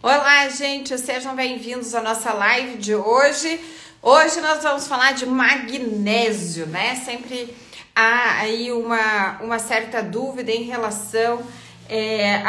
Olá, gente, sejam bem-vindos à nossa live de hoje. Hoje nós vamos falar de magnésio, né? Sempre há aí uma certa dúvida em relação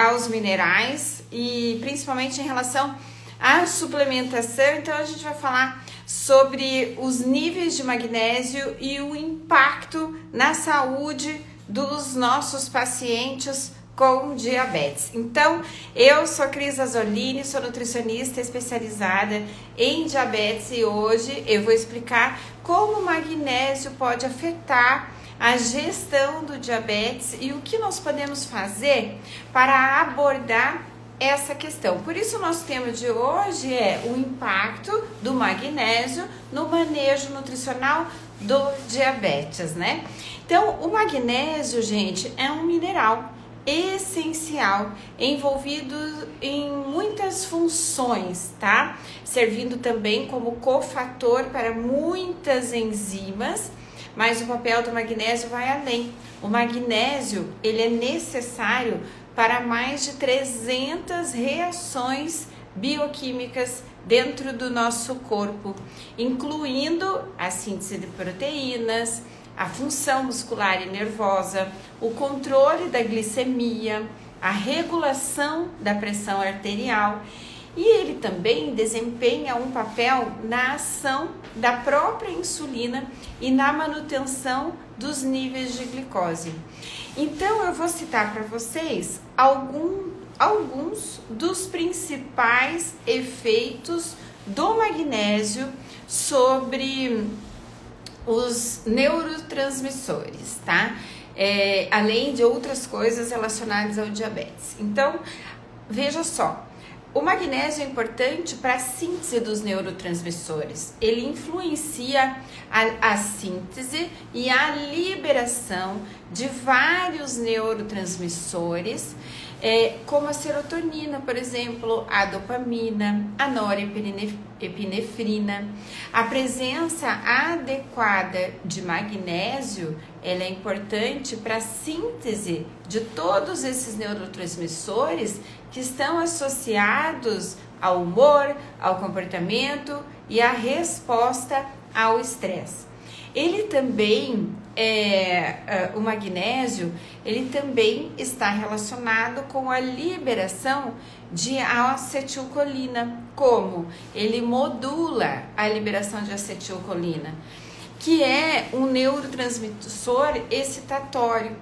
aos minerais e principalmente em relação à suplementação. Então a gente vai falar sobre os níveis de magnésio e o impacto na saúde dos nossos pacientes com diabetes. Então, eu sou Cris Azzolini, sou nutricionista especializada em diabetes e hoje eu vou explicar como o magnésio pode afetar a gestão do diabetes e o que nós podemos fazer para abordar essa questão. Por isso, o nosso tema de hoje é o impacto do magnésio no manejo nutricional do diabetes, né? Então, o magnésio, gente, é um mineral essencial, envolvido em muitas funções, tá? Servindo também como cofator para muitas enzimas, mas o papel do magnésio vai além. O magnésio, ele é necessário para mais de 300 reações bioquímicas dentro do nosso corpo, incluindo a síntese de proteínas, a função muscular e nervosa, o controle da glicemia, a regulação da pressão arterial, e ele também desempenha um papel na ação da própria insulina e na manutenção dos níveis de glicose. Então eu vou citar para vocês alguns dos principais efeitos do magnésio sobre os neurotransmissores, tá? Além de outras coisas relacionadas ao diabetes. Então, veja só, o magnésio é importante para a síntese dos neurotransmissores. Ele influencia a síntese e a liberação de vários neurotransmissores, como a serotonina, por exemplo, a dopamina, a norepinefrina. A presença adequada de magnésio, ela é importante para a síntese de todos esses neurotransmissores que estão associados ao humor, ao comportamento e à resposta ao estresse. Ele também, o magnésio, ele também está relacionado com a liberação de acetilcolina. Como? Ele modula a liberação de acetilcolina, que é um neurotransmissor excitatório,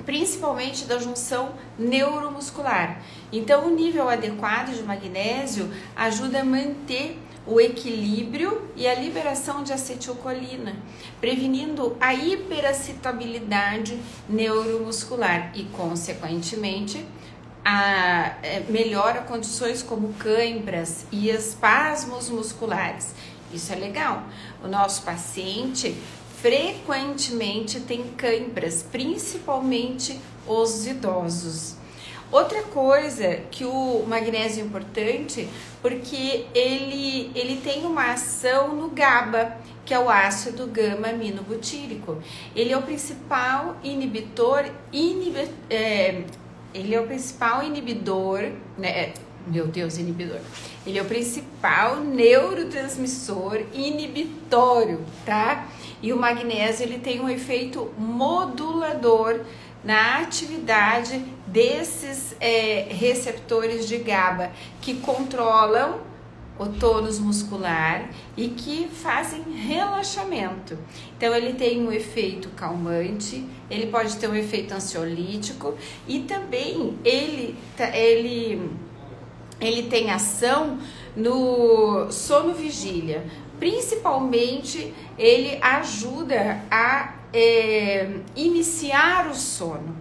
principalmente da junção neuromuscular. Então, o nível adequado de magnésio ajuda a manter o equilíbrio e a liberação de acetilcolina, prevenindo a hiperexcitabilidade neuromuscular e, consequentemente, melhora condições como câimbras e espasmos musculares. Isso é legal. O nosso paciente frequentemente tem câimbras, principalmente os idosos. Outra coisa que o magnésio é importante, porque ele tem uma ação no GABA, que é o ácido gama-aminobutírico. Ele é o principal inibidor, né? Meu Deus, inibidor. Ele é o principal neurotransmissor inibitório, tá? E o magnésio, ele tem um efeito modulador na atividade desses receptores de GABA que controlam o tônus muscular e que fazem relaxamento. Então, ele tem um efeito calmante, ele pode ter um efeito ansiolítico e também ele tem ação no sono vigília. Principalmente, ele ajuda a iniciar o sono.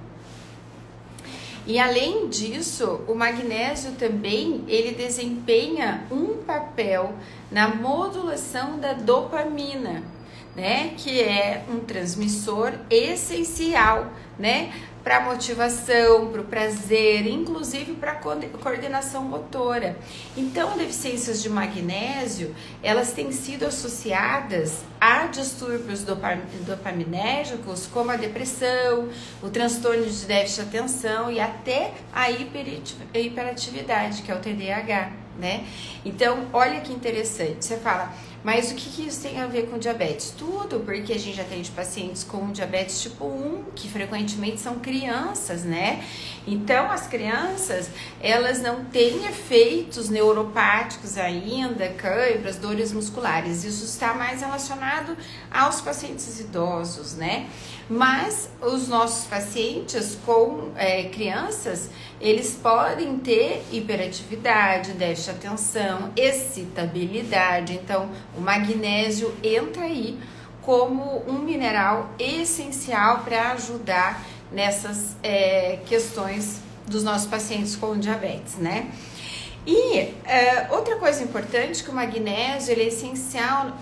E além disso, o magnésio também, ele desempenha um papel na modulação da dopamina, né? Que é um transmissor essencial, né? para motivação, para o prazer, inclusive para coordenação motora. Então, deficiências de magnésio, elas têm sido associadas a distúrbios dopaminérgicos, como a depressão, o transtorno de déficit de atenção e até a hiperatividade, que é o TDAH, né? Então, olha que interessante, você fala, mas o que isso tem a ver com diabetes? Tudo, porque a gente já tem pacientes com diabetes tipo 1, que frequentemente são crianças, né? Então, as crianças, elas não têm efeitos neuropáticos ainda, câimbras, dores musculares. Isso está mais relacionado aos pacientes idosos, né? Mas os nossos pacientes com crianças, eles podem ter hiperatividade, déficit de atenção, excitabilidade. Então, o magnésio entra aí como um mineral essencial para ajudar nessas questões dos nossos pacientes com diabetes, né? E outra coisa importante, que o magnésio ele é essencial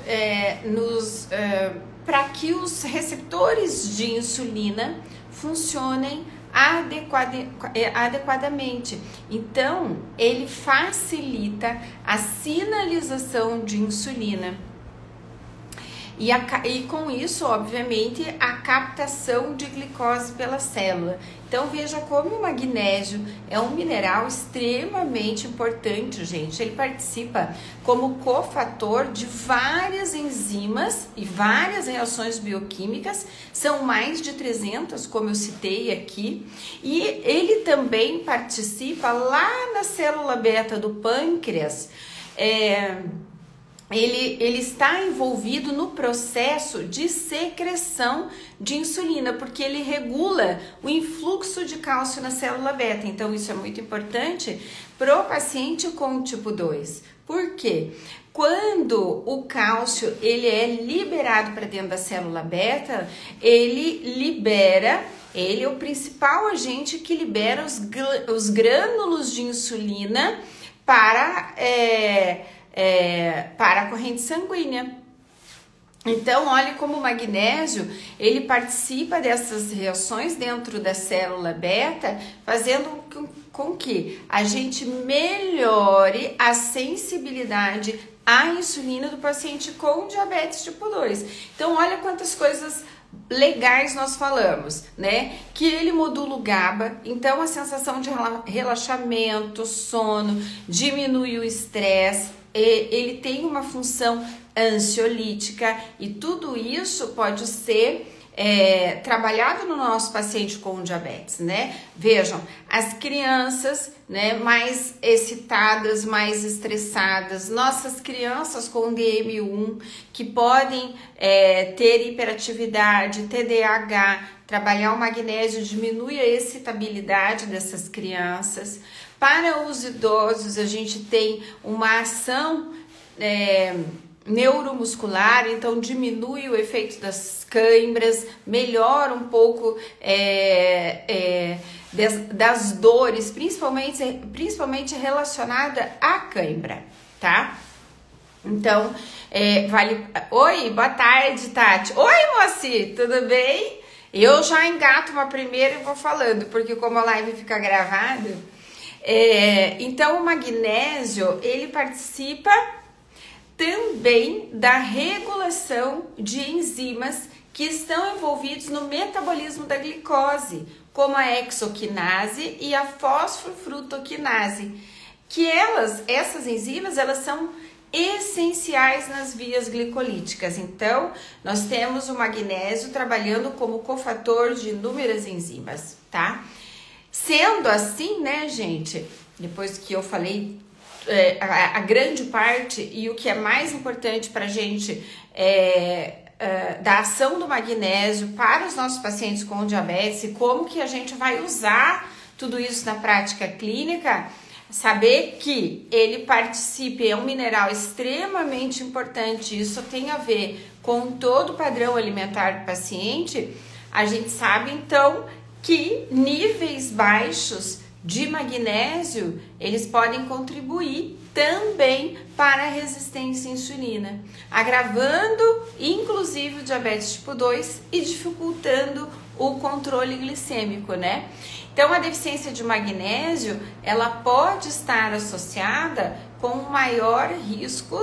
para que os receptores de insulina funcionem adequadamente. Então, ele facilita a sinalização de insulina. E com isso, obviamente, a captação de glicose pela célula. Então, veja como o magnésio é um mineral extremamente importante, gente. Ele participa como cofator de várias enzimas e várias reações bioquímicas. São mais de 300, como eu citei aqui. E ele também participa lá na célula beta do pâncreas. Ele está envolvido no processo de secreção de insulina, porque ele regula o influxo de cálcio na célula beta. Então, isso é muito importante para o paciente com tipo 2. Por quê? Quando o cálcio ele é liberado para dentro da célula beta, ele é o principal agente que libera os grânulos de insulina para a corrente sanguínea. Então, olhe como o magnésio, ele participa dessas reações dentro da célula beta, fazendo com que a gente melhore a sensibilidade à insulina do paciente com diabetes tipo 2. Então, olha quantas coisas legais nós falamos, né? Que ele modula o GABA, então a sensação de relaxamento, sono, diminui o estresse, ele tem uma função ansiolítica e tudo isso pode ser trabalhado no nosso paciente com diabetes, né? Vejam, as crianças, né, mais excitadas, mais estressadas, nossas crianças com DM1 que podem ter hiperatividade, TDAH, trabalhar o magnésio diminui a excitabilidade dessas crianças. Para os idosos, a gente tem uma ação neuromuscular, então diminui o efeito das câimbras, melhora um pouco das dores, principalmente relacionada à cãibra, tá? Então, vale... Oi, boa tarde, Tati. Oi, Moci, tudo bem? Eu já engato uma primeira e vou falando, porque como a live fica gravada... então, o magnésio, ele participa também da regulação de enzimas que estão envolvidos no metabolismo da glicose, como a hexoquinase e a fosfofrutoquinase, que essas enzimas, elas são essenciais nas vias glicolíticas. Então, nós temos o magnésio trabalhando como cofator de inúmeras enzimas, tá? Sendo assim, né, gente, depois que eu falei a grande parte e o que é mais importante para a gente da ação do magnésio para os nossos pacientes com diabetes e como que a gente vai usar tudo isso na prática clínica, saber que ele participa, é um mineral extremamente importante, isso tem a ver com todo o padrão alimentar do paciente. A gente sabe então que níveis baixos de magnésio, eles podem contribuir também para a resistência à insulina, agravando inclusive o diabetes tipo 2 e dificultando o controle glicêmico, né? Então, a deficiência de magnésio, ela pode estar associada com um maior risco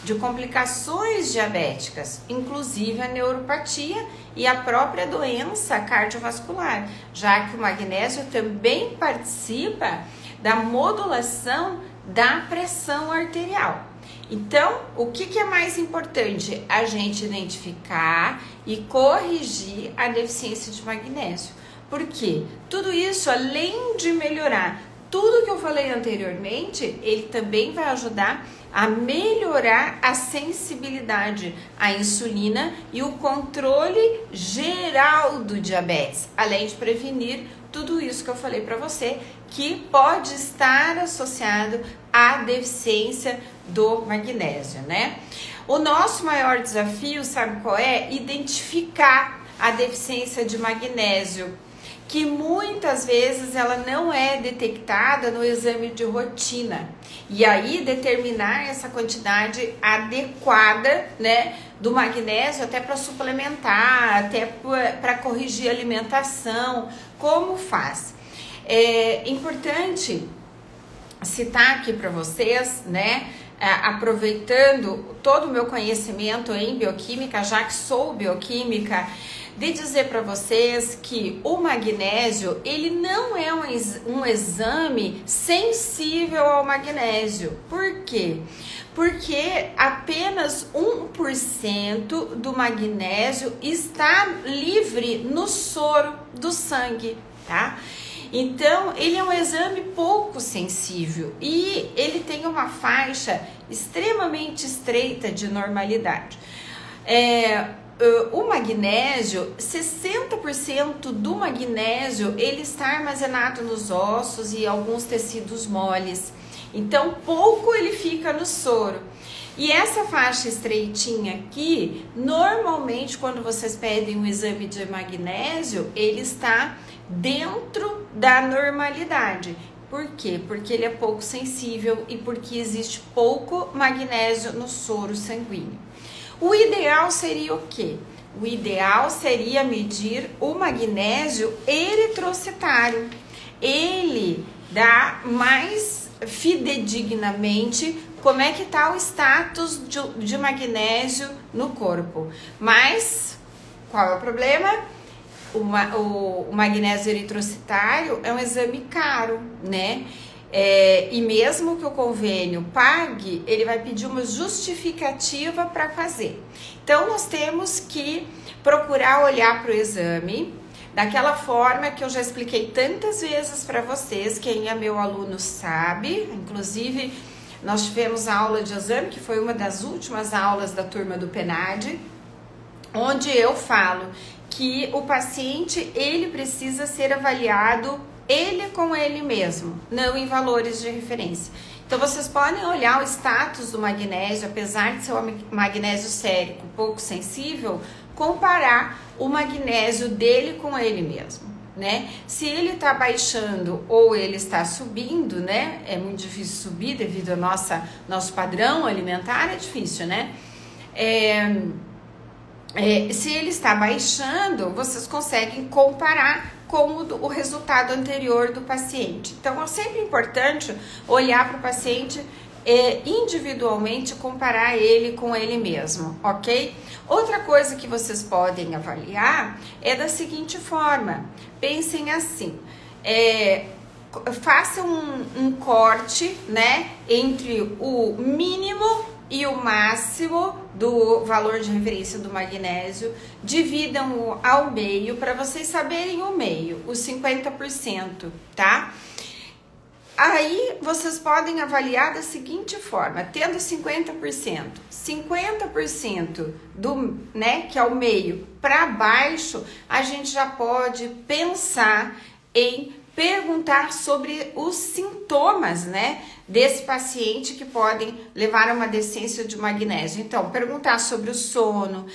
de complicações diabéticas, inclusive a neuropatia e a própria doença cardiovascular, já que o magnésio também participa da modulação da pressão arterial. Então, o que é mais importante? A gente identificar e corrigir a deficiência de magnésio. Por quê? Tudo isso, além de melhorar tudo que eu falei anteriormente, ele também vai ajudar a melhorar a sensibilidade à insulina e o controle geral do diabetes, além de prevenir tudo isso que eu falei para você, que pode estar associado à deficiência do magnésio, né? O nosso maior desafio, sabe qual é? Identificar a deficiência de magnésio, que muitas vezes ela não é detectada no exame de rotina. E aí determinar essa quantidade adequada, né, do magnésio, até para suplementar, até para corrigir a alimentação, como faz. É importante citar aqui para vocês, né, aproveitando todo o meu conhecimento em bioquímica, já que sou bioquímica, de dizer para vocês que o magnésio, ele não é um exame sensível ao magnésio. Por quê? Porque apenas 1% do magnésio está livre no soro do sangue, tá? Então, ele é um exame pouco sensível e ele tem uma faixa extremamente estreita de normalidade. O magnésio, 60% do magnésio, ele está armazenado nos ossos e alguns tecidos moles. Então, pouco ele fica no soro. E essa faixa estreitinha aqui, normalmente, quando vocês pedem um exame de magnésio, ele está dentro da normalidade. Por quê? Porque ele é pouco sensível e porque existe pouco magnésio no soro sanguíneo. O ideal seria o quê? O ideal seria medir o magnésio eritrocitário. Ele dá mais fidedignamente como é que está o status de magnésio no corpo. Mas, qual é o problema? O magnésio eritrocitário é um exame caro, né? E mesmo que o convênio pague, ele vai pedir uma justificativa para fazer. Então, nós temos que procurar olhar para o exame daquela forma que eu já expliquei tantas vezes para vocês. Quem é meu aluno sabe, inclusive nós tivemos a aula de exame, que foi uma das últimas aulas da turma do PENAD, onde eu falo que o paciente, ele precisa ser avaliado ele com ele mesmo, não em valores de referência. Então, vocês podem olhar o status do magnésio, apesar de ser um magnésio sérico pouco sensível, comparar o magnésio dele com ele mesmo, né? Se ele está baixando ou ele está subindo, né? É muito difícil subir devido ao nosso padrão alimentar, é difícil, né? Se ele está baixando, vocês conseguem comparar com o resultado anterior do paciente. Então, é sempre importante olhar para o paciente individualmente, comparar ele com ele mesmo, ok? Outra coisa que vocês podem avaliar é da seguinte forma: pensem assim, façam um corte, né, entre o mínimo e o máximo do valor de referência do magnésio, dividam-o ao meio para vocês saberem o meio, os 50%, tá? Aí vocês podem avaliar da seguinte forma: tendo 50%, 50% do, né, que é o meio, para baixo, a gente já pode pensar em perguntar sobre os sintomas, né, desse paciente que podem levar a uma deficiência de magnésio. Então, perguntar sobre o sono.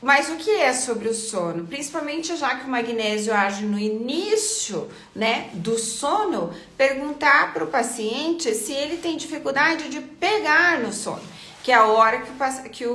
Mas o que é sobre o sono? Principalmente já que o magnésio age no início, né, do sono, perguntar para o paciente se ele tem dificuldade de pegar no sono, que é a hora que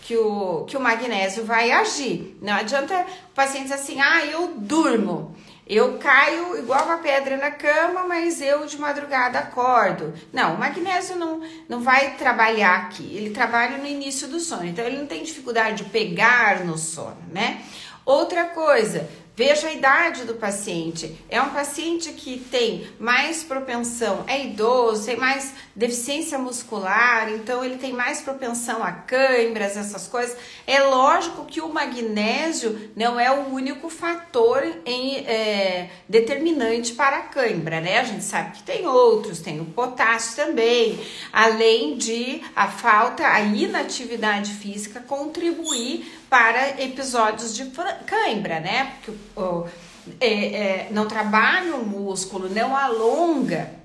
que o magnésio vai agir. Não adianta o paciente dizer assim, eu durmo, eu caio igual uma pedra na cama, mas eu de madrugada acordo. Não, o magnésio não vai trabalhar aqui, ele trabalha no início do sono, então ele não tem dificuldade de pegar no sono, né? Outra coisa, veja a idade do paciente. É um paciente que tem mais propensão, é idoso, tem mais deficiência muscular, então ele tem mais propensão a câimbras, essas coisas. É lógico que o magnésio não é o único fator determinante para a câimbra, né? A gente sabe que tem outros, tem o potássio também, além de a falta, a inatividade física contribuir para episódios de cãibra, né? Porque não trabalha o músculo, não alonga.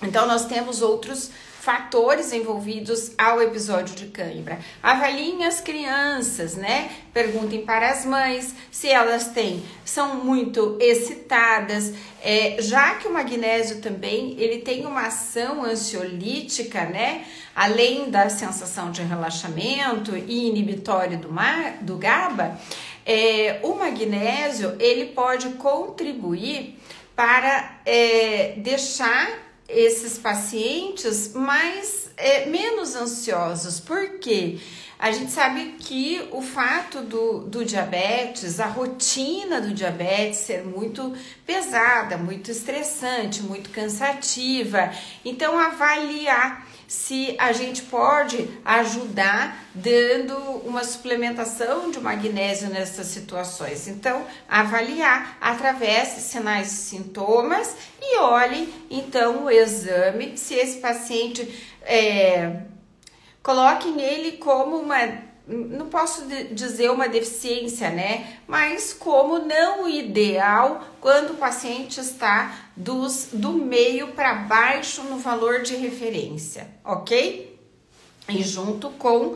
Então, nós temos outros fatores envolvidos ao episódio de cãibra. Avaliem as crianças, né? Perguntem para as mães se elas são muito excitadas, já que o magnésio também, ele tem uma ação ansiolítica, né? Além da sensação de relaxamento e inibitório do GABA, o magnésio, ele pode contribuir para deixar esses pacientes menos ansiosos. Por quê? A gente sabe que o fato do diabetes, a rotina do diabetes ser muito pesada, muito estressante, muito cansativa. Então, avaliar se a gente pode ajudar dando uma suplementação de magnésio nessas situações. Então, avaliar através de sinais e sintomas e olhe, então, o exame, se esse paciente, coloquem ele como não posso dizer uma deficiência, né? Mas como não ideal quando o paciente está do meio para baixo no valor de referência, ok? E junto com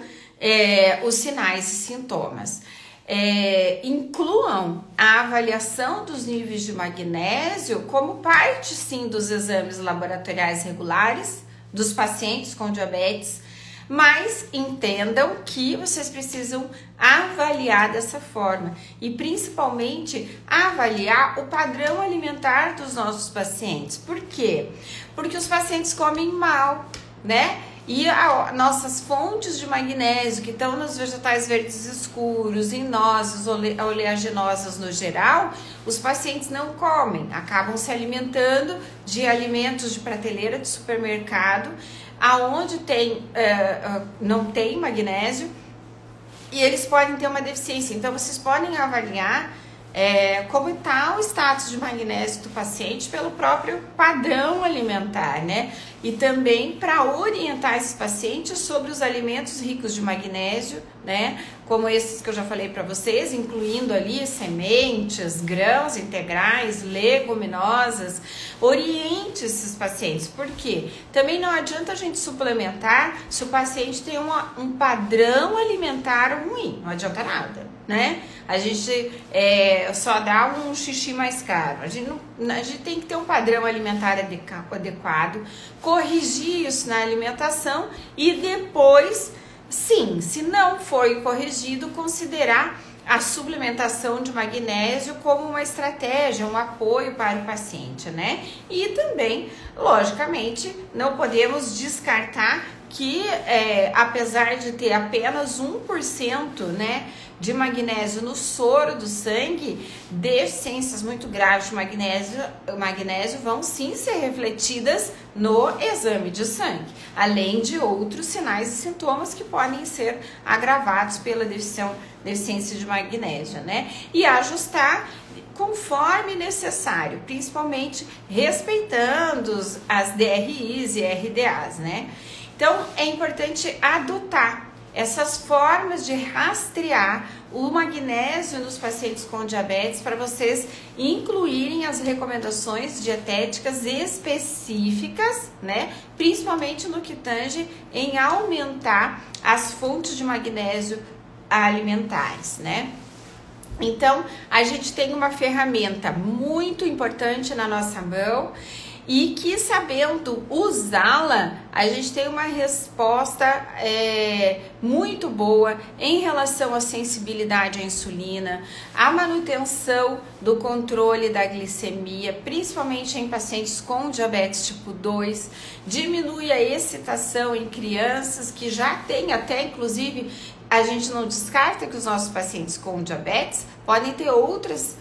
os sinais e sintomas. Incluam a avaliação dos níveis de magnésio como parte, sim, dos exames laboratoriais regulares dos pacientes com diabetes, mas entendam que vocês precisam avaliar dessa forma e principalmente avaliar o padrão alimentar dos nossos pacientes. Por quê? Porque os pacientes comem mal, né? E nossas fontes de magnésio que estão nos vegetais verdes escuros, em nozes, oleaginosas no geral, os pacientes não comem, acabam se alimentando de alimentos de prateleira de supermercado, aonde não tem magnésio e eles podem ter uma deficiência. Então, vocês podem avaliar como está o status de magnésio do paciente pelo próprio padrão alimentar, né? E também para orientar esses pacientes sobre os alimentos ricos de magnésio, né? Como esses que eu já falei para vocês, incluindo ali sementes, grãos integrais, leguminosas. Oriente esses pacientes, porque também não adianta a gente suplementar se o paciente tem um padrão alimentar ruim, não adianta nada, né? A gente só dá um xixi mais caro. A gente tem que ter um padrão alimentar adequado, corrigir isso na alimentação e depois, sim, se não foi corrigido, considerar a suplementação de magnésio como uma estratégia, um apoio para o paciente, né? E também, logicamente, não podemos descartar que, apesar de ter apenas 1%, né, de magnésio no soro do sangue, deficiências muito graves de magnésio vão sim ser refletidas no exame de sangue, além de outros sinais e sintomas que podem ser agravados pela deficiência de magnésio, né? E ajustar conforme necessário, principalmente respeitando as DRIs e RDAs, né? Então, é importante adotar essas formas de rastrear o magnésio nos pacientes com diabetes para vocês incluírem as recomendações dietéticas específicas, né? Principalmente no que tange em aumentar as fontes de magnésio alimentares, né? Então, a gente tem uma ferramenta muito importante na nossa mão e que, sabendo usá-la, a gente tem uma resposta muito boa em relação à sensibilidade à insulina, à manutenção do controle da glicemia, principalmente em pacientes com diabetes tipo 2, diminui a excitação em crianças que já têm até, inclusive, a gente não descarta que os nossos pacientes com diabetes podem ter outras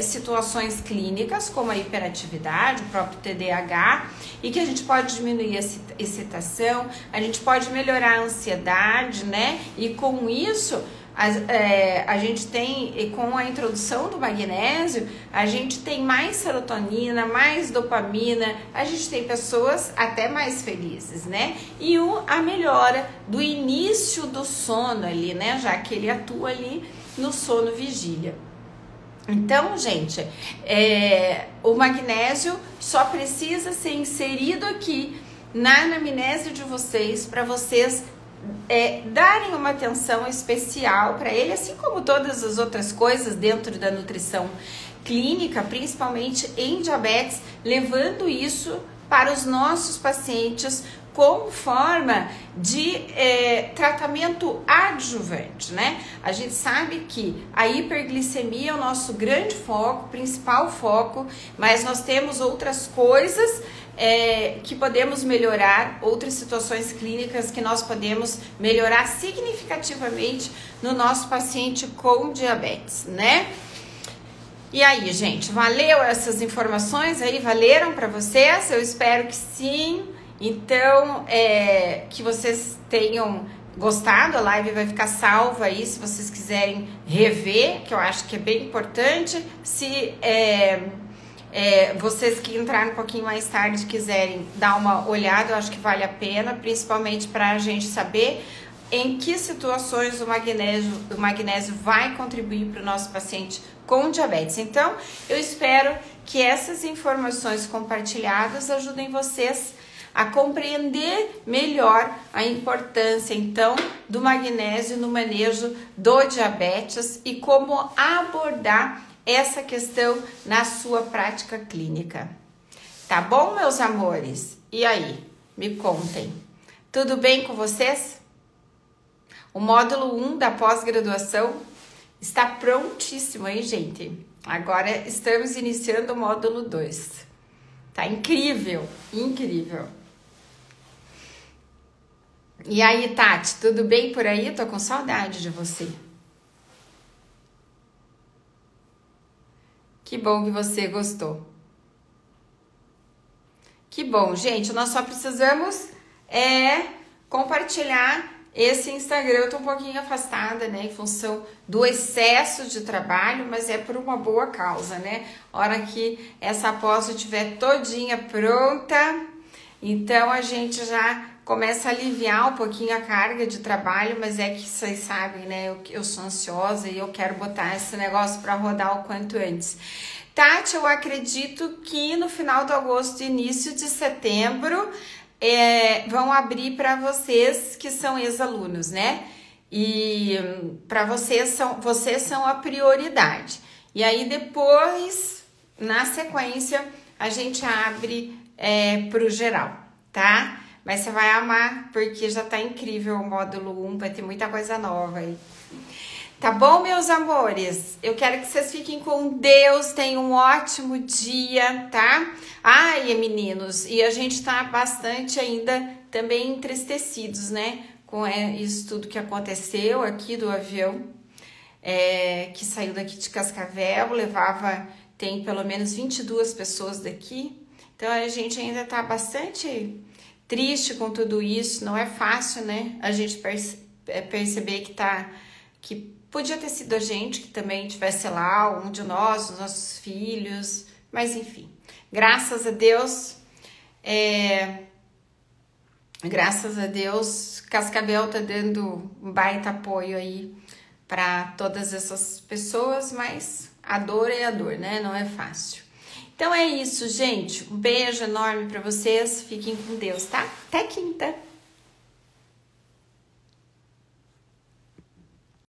situações clínicas, como a hiperatividade, o próprio TDAH, e que a gente pode diminuir a excitação, a gente pode melhorar a ansiedade, né? E com isso, a gente tem, com a introdução do magnésio, a gente tem mais serotonina, mais dopamina, a gente tem pessoas até mais felizes, né? E a melhora do início do sono ali, né? Já que ele atua ali no sono vigília. Então, gente, o magnésio só precisa ser inserido aqui na anamnese de vocês para vocês darem uma atenção especial para ele, assim como todas as outras coisas dentro da nutrição clínica, principalmente em diabetes, levando isso para os nossos pacientes como forma de tratamento adjuvante, né? A gente sabe que a hiperglicemia é o nosso grande foco, principal foco, mas nós temos outras coisas que podemos melhorar, outras situações clínicas que nós podemos melhorar significativamente no nosso paciente com diabetes, né? E aí, gente, valeu essas informações aí? Valeram para vocês? Eu espero que sim. Então, que vocês tenham gostado, a live vai ficar salva aí se vocês quiserem rever, que eu acho que é bem importante. Se vocês que entraram um pouquinho mais tarde quiserem dar uma olhada, eu acho que vale a pena, principalmente para a gente saber em que situações o magnésio vai contribuir para o nosso paciente com diabetes. Então, eu espero que essas informações compartilhadas ajudem vocês a compreender melhor a importância, então, do magnésio no manejo do diabetes e como abordar essa questão na sua prática clínica. Tá bom, meus amores? E aí, me contem. Tudo bem com vocês? O módulo 1 da pós-graduação está prontíssimo, hein, gente? Agora estamos iniciando o módulo 2. Tá incrível, incrível. E aí, Tati, tudo bem por aí? Tô com saudade de você. Que bom que você gostou. Que bom, gente. Nós só precisamos compartilhar esse Instagram. Eu tô um pouquinho afastada, né, em função do excesso de trabalho, mas é por uma boa causa, né? A hora que essa pós estiver todinha pronta, então a gente já começa a aliviar um pouquinho a carga de trabalho, mas é que vocês sabem, né? Eu sou ansiosa e eu quero botar esse negócio para rodar o quanto antes. Tati, eu acredito que no final de agosto, início de setembro, vão abrir para vocês que são ex-alunos, né? E para vocês são a prioridade. E aí depois, na sequência, a gente abre para o geral, tá? Mas você vai amar, porque já tá incrível o módulo 1, vai ter muita coisa nova aí. Tá bom, meus amores? Eu quero que vocês fiquem com Deus, tenham um ótimo dia, tá? Ai, meninos, e a gente tá bastante ainda também entristecidos, né? Com isso tudo que aconteceu aqui do avião, que saiu daqui de Cascavel, tem pelo menos 22 pessoas daqui. Então a gente ainda tá bastante triste com tudo isso, não é fácil, né? A gente perceber que podia ter sido a gente que também tivesse lá, um de nós, os nossos filhos, mas enfim, graças a Deus, Cascavel tá dando um baita apoio aí para todas essas pessoas, mas a dor é a dor, né? Não é fácil. Então é isso, gente. Um beijo enorme para vocês. Fiquem com Deus, tá? Até quinta!